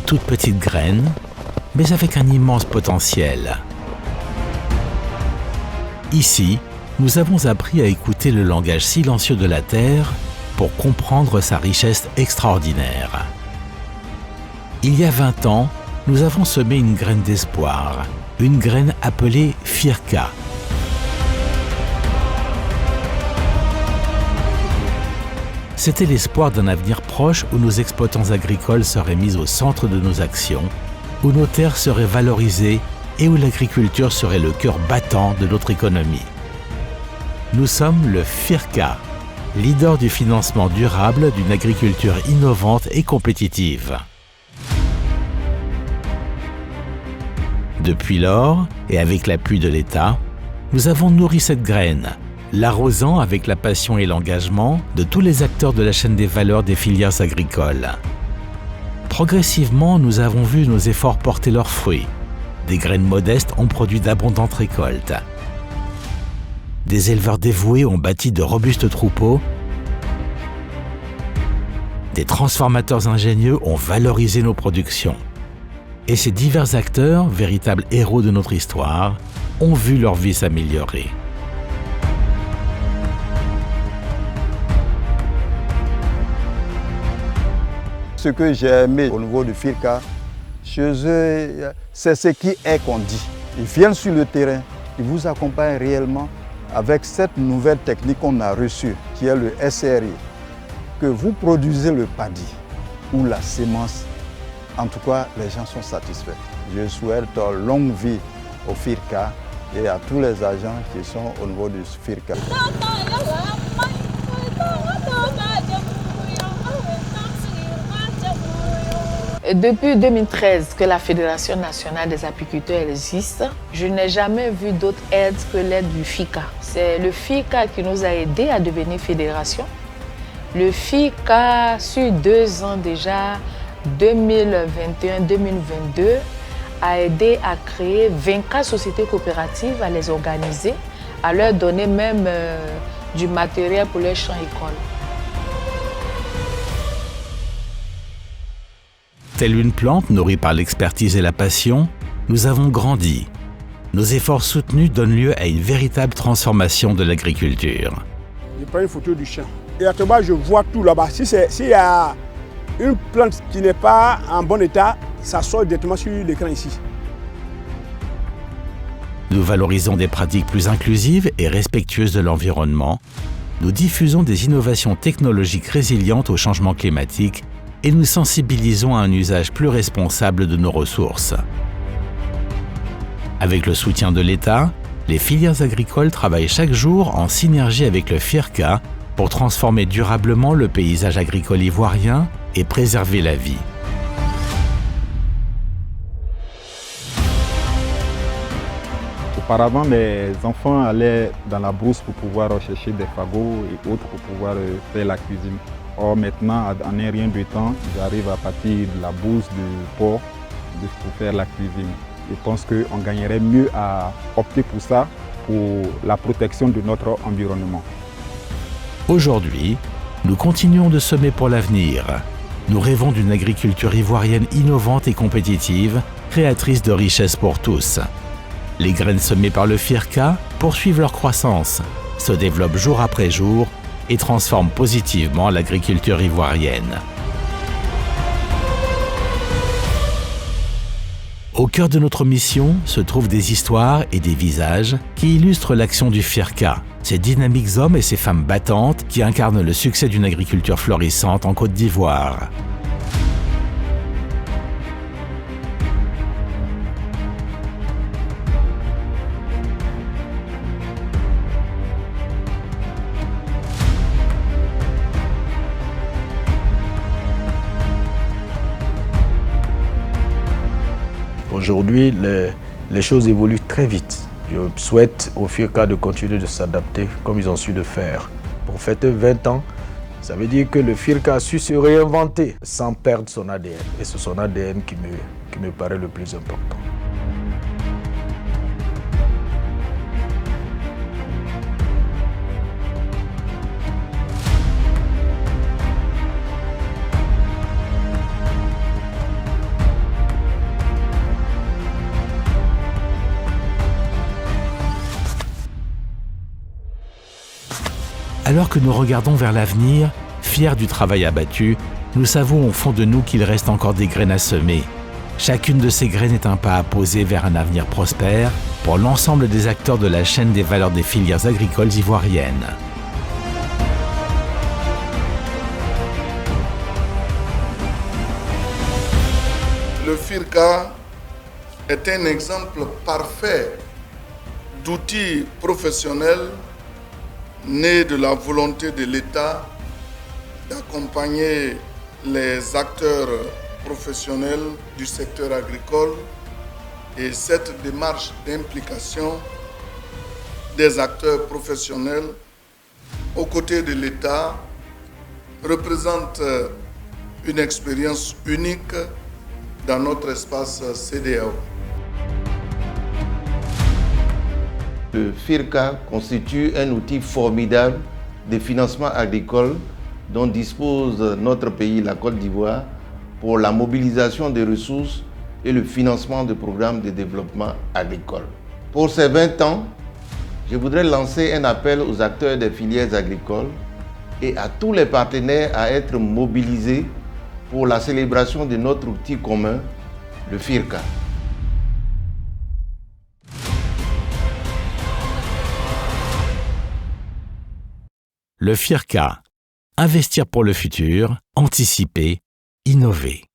toute petite graine, mais avec un immense potentiel. Ici, nous avons appris à écouter le langage silencieux de la terre pour comprendre sa richesse extraordinaire. Il y a 20 ans, nous avons semé une graine d'espoir, une graine appelée FIRCA. C'était l'espoir d'un avenir proche où nos exploitants agricoles seraient mis au centre de nos actions, où nos terres seraient valorisées et où l'agriculture serait le cœur battant de notre économie. Nous sommes le FIRCA, leader du financement durable d'une agriculture innovante et compétitive. Depuis lors, et avec l'appui de l'État, nous avons nourri cette graine, l'arrosant avec la passion et l'engagement de tous les acteurs de la chaîne des valeurs des filières agricoles. Progressivement, nous avons vu nos efforts porter leurs fruits. Des graines modestes ont produit d'abondantes récoltes. Des éleveurs dévoués ont bâti de robustes troupeaux. Des transformateurs ingénieux ont valorisé nos productions. Et ces divers acteurs, véritables héros de notre histoire, ont vu leur vie s'améliorer. Ce que j'ai aimé au niveau du FIRCA, chez eux, c'est ce qui est qu'on dit. Ils viennent sur le terrain, ils vous accompagnent réellement avec cette nouvelle technique qu'on a reçue, qui est le SRI, que vous produisez le paddy ou la sémence. En tout cas, les gens sont satisfaits. Je souhaite longue vie au FIRCA et à tous les agents qui sont au niveau du FIRCA. Depuis 2013 que la Fédération nationale des apiculteurs existe, je n'ai jamais vu d'autre aide que l'aide du FICA. C'est le FICA qui nous a aidés à devenir fédération. Le FICA, sur 2 ans déjà, 2021-2022, a aidé à créer 24 sociétés coopératives, à les organiser, à leur donner même du matériel pour les champs-écoles. Telle une plante nourrie par l'expertise et la passion, nous avons grandi. Nos efforts soutenus donnent lieu à une véritable transformation de l'agriculture. Je prends une photo du champ. Et actuellement, je vois tout là-bas. S'il y a une plante qui n'est pas en bon état, ça sort directement sur l'écran ici. Nous valorisons des pratiques plus inclusives et respectueuses de l'environnement. Nous diffusons des innovations technologiques résilientes au changement climatique et nous sensibilisons à un usage plus responsable de nos ressources. Avec le soutien de l'État, les filières agricoles travaillent chaque jour en synergie avec le FIRCA pour transformer durablement le paysage agricole ivoirien et préserver la vie. Auparavant, les enfants allaient dans la brousse pour pouvoir chercher des fagots et autres pour pouvoir faire la cuisine. Or maintenant, en un rien de temps, ils arrivent à partir de la bourse du porc pour faire la cuisine. Je pense qu'on gagnerait mieux à opter pour ça, pour la protection de notre environnement. Aujourd'hui, nous continuons de semer pour l'avenir. Nous rêvons d'une agriculture ivoirienne innovante et compétitive, créatrice de richesses pour tous. Les graines semées par le FIRCA poursuivent leur croissance, se développent jour après jour et transforment positivement l'agriculture ivoirienne. Au cœur de notre mission se trouvent des histoires et des visages qui illustrent l'action du FIRCA, ces dynamiques hommes et ces femmes battantes qui incarnent le succès d'une agriculture florissante en Côte d'Ivoire. Aujourd'hui, les choses évoluent très vite. Je souhaite au FIRCA de continuer de s'adapter comme ils ont su le faire. Pour fêter 20 ans, ça veut dire que le FIRCA a su se réinventer sans perdre son ADN. Et c'est son ADN qui me paraît le plus important. Alors que nous regardons vers l'avenir, fiers du travail abattu, nous savons au fond de nous qu'il reste encore des graines à semer. Chacune de ces graines est un pas à poser vers un avenir prospère pour l'ensemble des acteurs de la chaîne des valeurs des filières agricoles ivoiriennes. Le FIRCA est un exemple parfait d'outils professionnels nés de la volonté de l'État d'accompagner les acteurs professionnels du secteur agricole, et cette démarche d'implication des acteurs professionnels aux côtés de l'État représente une expérience unique dans notre espace CEDEAO. Le FIRCA constitue un outil formidable de financement agricole dont dispose notre pays, la Côte d'Ivoire, pour la mobilisation des ressources et le financement de programmes de développement agricole. Pour ces 20 ans, je voudrais lancer un appel aux acteurs des filières agricoles et à tous les partenaires à être mobilisés pour la célébration de notre outil commun, le FIRCA. Le FIRCA. Investir pour le futur, anticiper, innover.